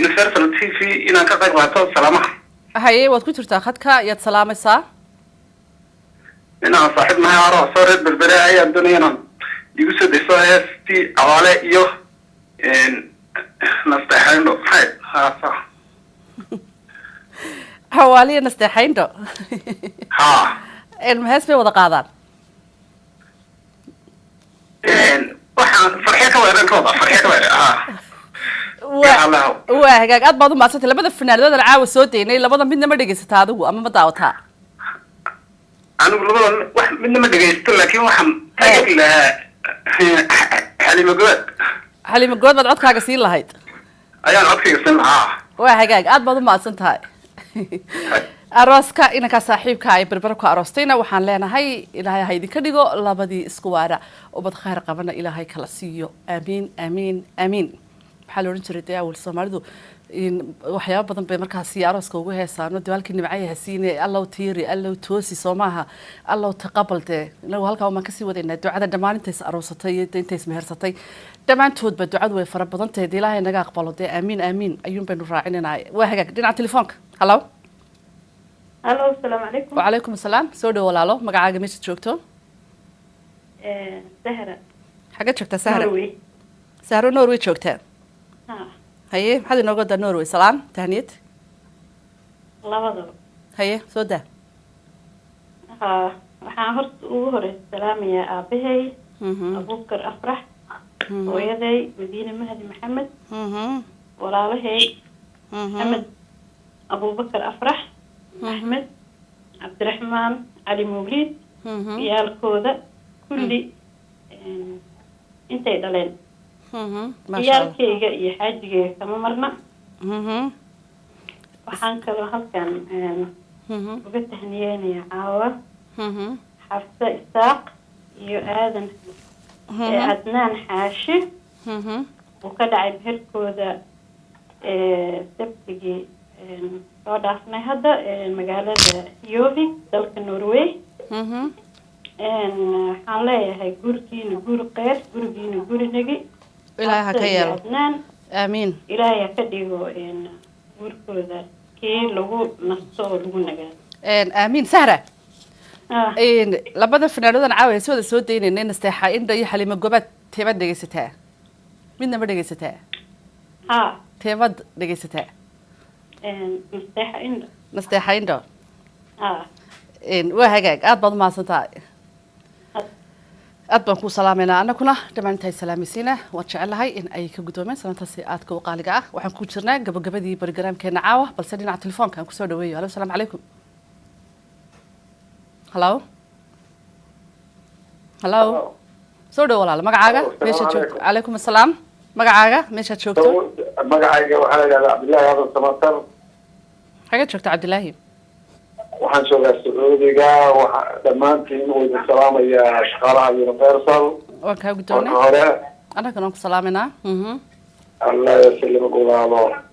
Universal TV inaan ka qayb qaato salaamaha haye waad ku jirtaa khadka yaad salaamaysaa inaan saaxiib nahay aroos soo reer berbere ayaan doonaya inaan igu soo dayso heestii awaale iyo nasteexayndho hawaaliya nasteexayndho ha hees bay wada qaadaan waxaan farxiyo ka weeran ka wada farxiyo ka weeran ha waa hagaag aad baad u maadsantay labada fanaanadood aan caawa soo daynay labada midna ma dhegaysataa adigu ama ma daawataa anigu labada wax midna ma dhegaysto laakiin waxaan taageeri lahaa Xaliimo Gobaad Xaliimo Gobaad baad codkaaga siin lahayd ayaan codkayga siin lahaa waa hagaag aad baad u maadsan tahay arooska inanka saaxiibka ay berber ku aroostayna waxaan leenahay ilaahay ha idinka dhigo labadii isku waara ubad khayr qabana ilaahay kala siiyo aamiin aamiin aamiin waxaa la oran jiray dee awal Soomaalidu in waxyaabo badan bay markaasi arooska ugu heesaano dawalkii nimcay hasiine allow tiiri allow toosi Soomaha allow taqabalde inagu halka waan ka sii wadaynaa ducada dhamaanintays aroosatay iyo intays mehersatay dhamaantood ba ducadu way fara badan tahay ilaahay naga aqbalo dee aamiin aamiin ayuun baynu raacinayna waa hagaag dhinaca telefoonka hallo hallo assalaamu calaykum wa calaykum asalaam soo dhaw walaalo magacaaga meesha joogto Sahra xagga joogtaa Sahra Sahra Norway joogtaa haye maxaad inooga wadaa Norway salaam tahniyad labadaba haye soo daa waxaan horta ugu horeysa salaamayaa aabahay Abuukar Afrax hooyaday Madiine Mahdi Maxamed walaalahay Maxamed Abuubakar Afrax Axmed Cabdiraxmaan Cali Mawliid ciyaalkooda kulli intay dhaleen ciyaalkayga iyo xaajigayga kama marna waxaan kaloo halkan uga tahniyeynayaa caawa Xafsa Isaaq iyo aadan Adnaan Xaashi uu ka dhacay beherkooda sabtigii soo dhaafnay hadda magaalada Yovi dalka Norway waxaan leeyahay gurigiina guri qeyr gurigiina guri nagi ilaahay ha ka yeelo aamiin ilaahay ha ka dhigo gurkooda kii lagu nasto oo lagu nagaado آمين سهرة labada fanaanadan caawa soo soo deynayna nasteexa indha iyo xalimo gobad teebad dhageysataa midna ma dhageysataa teebad dhageysataa nasteexa indha waa hagaag aad baad mahadsantahay aad baan ku salaameynaa anaguna dhammaan intaay salaamaysiina waan jecelahay in ay ka guddoomeen salaantaasi aadka u qaaliga ah waxaan ku jirnaa gabagabadii barnaamijkeena caawa balse dhinaca telefoonka aan kusoo dhaweeyo halo asalaamu calaykum هلو هلو سودو ولا مقعاقة ماشي تشوف عليكم السلام مقعاقة ماشي تشوفتو مقعاقة وحنا عبد الله هذا السماطر حاجة شفت عبد الله وحن شوف السعودية ودمانتين والسلام يا شقارة يونيفرسال وكا قلتوني أنا كنت سلامنا الله يسلمك والله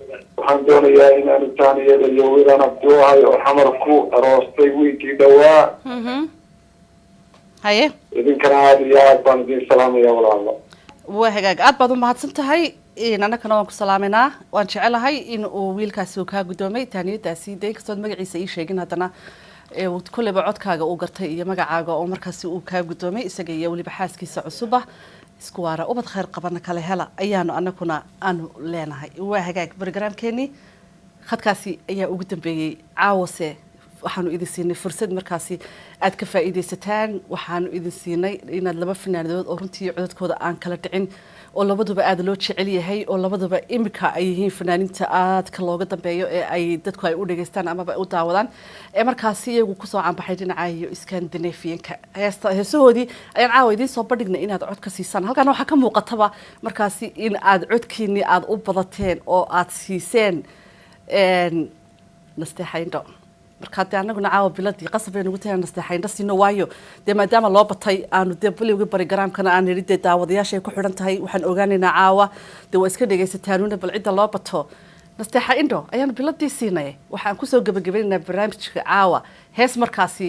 waxaan doonayaa inaan intaaniyada iyo wiilaan abduuhay oo xamarku aroostay wiilkii dhawaa haye idinkana aad iyo aad baan idin salaamaya walaalo waa hagaag aad baad u mahadsan tahay annagana waan ku salaameynaa waan jecelahay in uu wiilkaasi uu kaa guddoomay taaniyadaasi dee kastood magaciisa ii sheegin haddana kulleyba codkaaga uu gartay iyo magacaaga oo markaasi uu kaa guddoomay isaga iyo weliba xaaskiisa cusuba isku waara ubad khayr qabana kale hela ayaanu anaguna aanu leenahay waa hagaag barnaamijkeeni khadkaasi ayaa ugu dambeeyay caawase waxaanu idin siinay fursad markaasi aad ka faa'iideysataan waxaanu idin siinay inaad laba fanaanadood oo runtii codadkooda aan kala dhicin oo labaduba aad loo jecel yahay oo labaduba imika ay yihiin fanaaninta aadka looga dambeeyo ee ay dadku ay u dhageystaan amaba u daawadaan ee markaasi iyagu kusoo caanbaxay dhinaca iyo Scandinavian-ka heesahoodii ayaan caawa idiin soo bandhignay inaad cod ka siisaan halkan waxaa ka muuqataba markaasi in aad codkiinii aad u badateen oo aad siiseen nasteexayndho marka de anaguna caawa biladii qasab ay nagu tahay nasteexayndho siino waayo dee maadaama loo batay aanu dee bilowgii barogaraamkana aan nidhi dee daawadayaashay ku xidhan tahay waxaan ogaanaynaa caawa dee waa iska dhagaysataanuna bal cidda loo bato nasteexayndho ayaanu biladii siinay waxaan kusoo gabagabaynaynaa barnaamijka caawa hees markaasi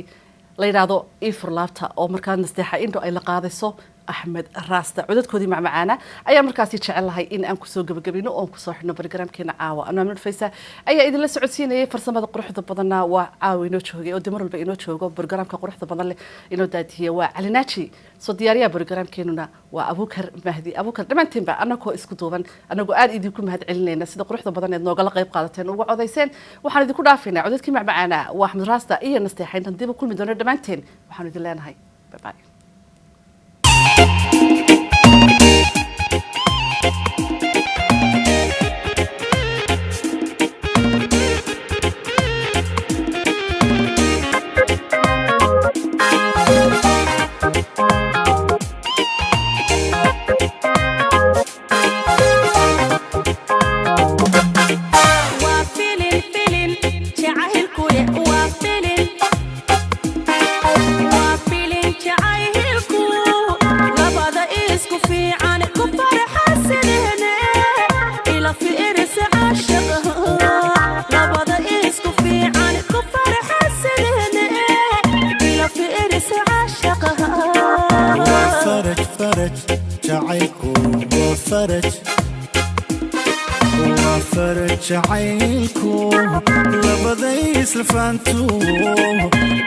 la yidhaahdo ifur laabta oo markaa nasteexayndho ay la qaadayso أحمد راستا عدد كودي مع معانا أيام مركزي تشعل لهاي إن أنكو سو قبقبينو أو أنكو سو حنا برنامج كنا عاوة أنا من الفيسة أي إذا لسه عدسيني فرصة ما قروح ضبطنا وعاوي نوتشوجي ودمر الباقي نوتشوجو برنامج كقروح ضبطنا إنه دات هي وعلناتي صدياريا برنامج كنا وأبوكر مهدي أبوكر لما تنبع أنا كو إسكتوبا أنا جو قال إيديكم هاد علنا سيد قروح ضبطنا إنه قال قيب قالتين وعوديسين وحنا دي كل عارفين عدد كي مع معانا وأحمد راستا إيه نستحين تنضيب كل مدن الدمانتين وحنا دي لنا هاي باي باي جعيلكو لبديس لفانتو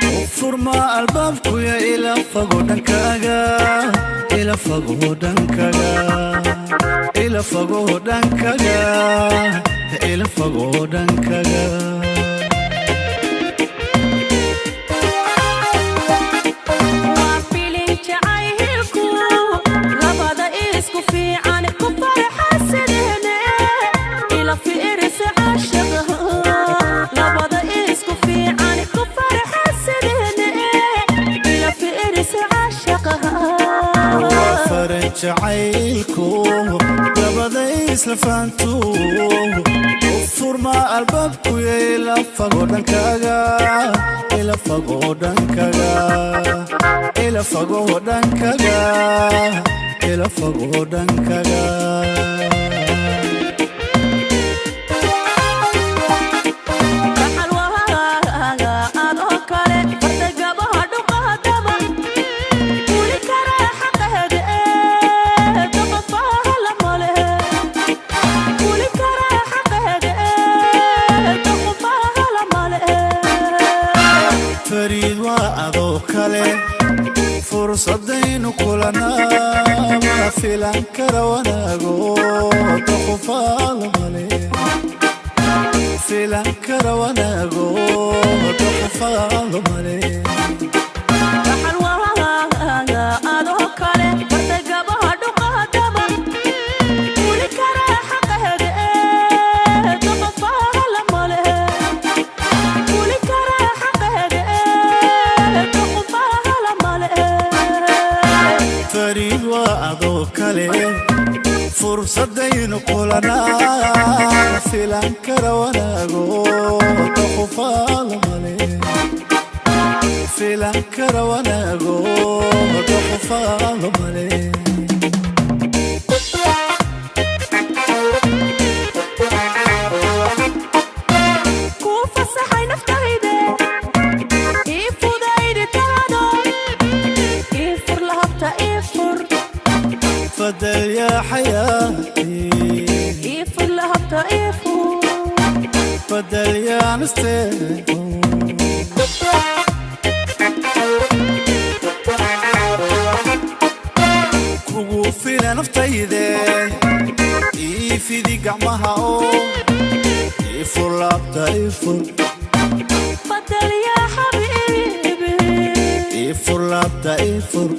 وفرما البابكو يا إلى فقودنكاغا إلى فقودنكاغا إلى فقودنكاغا إلى فقودنكاغا جعيلكو لبديس لفانتو وفرما البابكو يا إلى فقودنكاغا إلى فقودنكاغا إلى فقودنكاغا إلى فقودنكاغا fariid waa adoo kale fursadaynu kulanaa ma filan kara wanaago doqofaalo male filan kara wanaago doqofaalo male waxaan waaga adoo kale bartay gabaha dhuqaadaba weli kara xaqaheeda doqofaalo male weli kara xaqaheeda doqofaalo male fariid waa adoo kale fursadaynu kulanaa filan kara wanaago doqofaalo male filan kara wanaago doqofaalo male ku fasaxay naftayde ii fudaydi taado ii fur lahabta ii fur fadal yaa xayaati ii fur lahabta ii fur fadal yaa nasteego kugu fila naftayde ii fidi gacmaha oo ii fur laabta ii fur fadal yaa xabiibi ii fur laabta ii fur